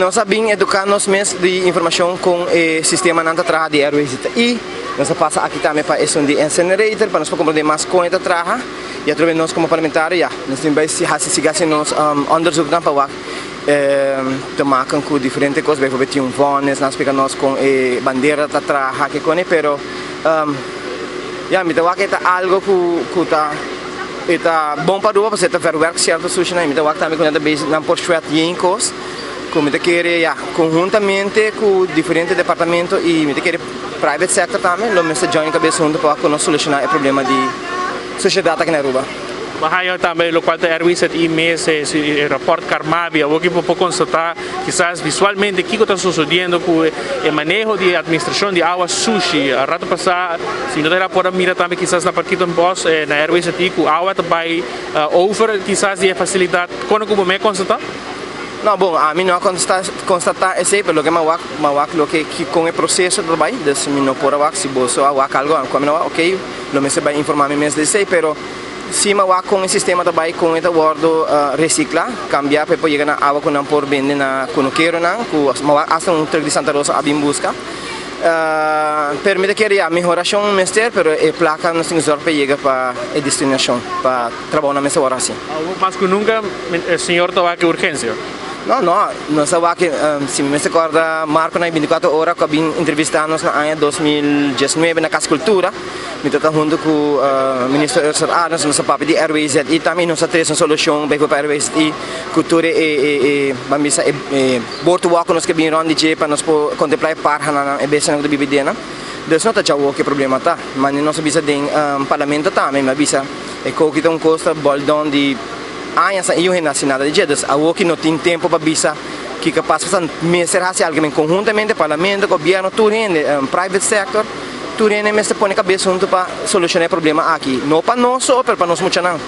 nós sabemos educar nós mesmos de informação com o sistema não trabalha de Airways e nós passa aqui também para esse de incinerator para nós compreender mais com essa trabalha e através nós como parlamentar já nós também se gasta nós onderzoek dan para te maken com diferentes coisas, bijvoorbeeld yung vones, nós pegamos com bandeira da trabalha que com pero ja, me dá que é algo que tá bom para o você tá verwerk certo sushi na me dá também quando base não por sweat yinkos como te querer ja conjuntamente com diferentes departamentos e me te querer private sector também lo mesmo join cabeça junto para nós solucionar o problema de sociedade aqui na Aruba. Mas também o qual Airways e mês o rapport Carmabia, o que pode constatar quizás visualmente o que está sucedendo com o manejo de administração de água sushi. A rato passado, se não era por mirar também quizás na parquita um boss na Airways e com água também over quizás de facilidade. Quando como me constatar? Não, bom, a mim não constatar esse, pelo que lo que com o processo também, des mim não por se bolso algo como não, ok, lo me se vai informar mesmo desse, pero se com o sistema também com o guardo recicla, cambiar para chegar na água que não por vender na quero não, com hasta trem de Santa Rosa a bem busca. Permite que a melhoração mestre, pero a placa não se usa para chegar para a destinação, para trabalhar na mesma hora assim. Mas que nunca o senhor estava aqui urgência? Não sabia que se me recorda Marco na 24 horas que vim entrevistar-nos na ano 2019 na Casa Cultura, me estava junto com o ministro Elser Adams, nosso papo de Airways e também nós temos uma solução para Airways e cultura e vamos dizer board walk nós que vim ronde de para nós contemplar para na ebessa na bibidena. Dus não está o que problema tá, mas nós bisa de parlamento também, mas bisa e co que tem custo boldon de sa iyo nada de jedes a que não tem tempo para bisa que capaz de meser hacia algo conjuntamente parlamento governo turene private sector turene me se pone cabeça junto para solucionar o problema aqui não para nós só para nós muito não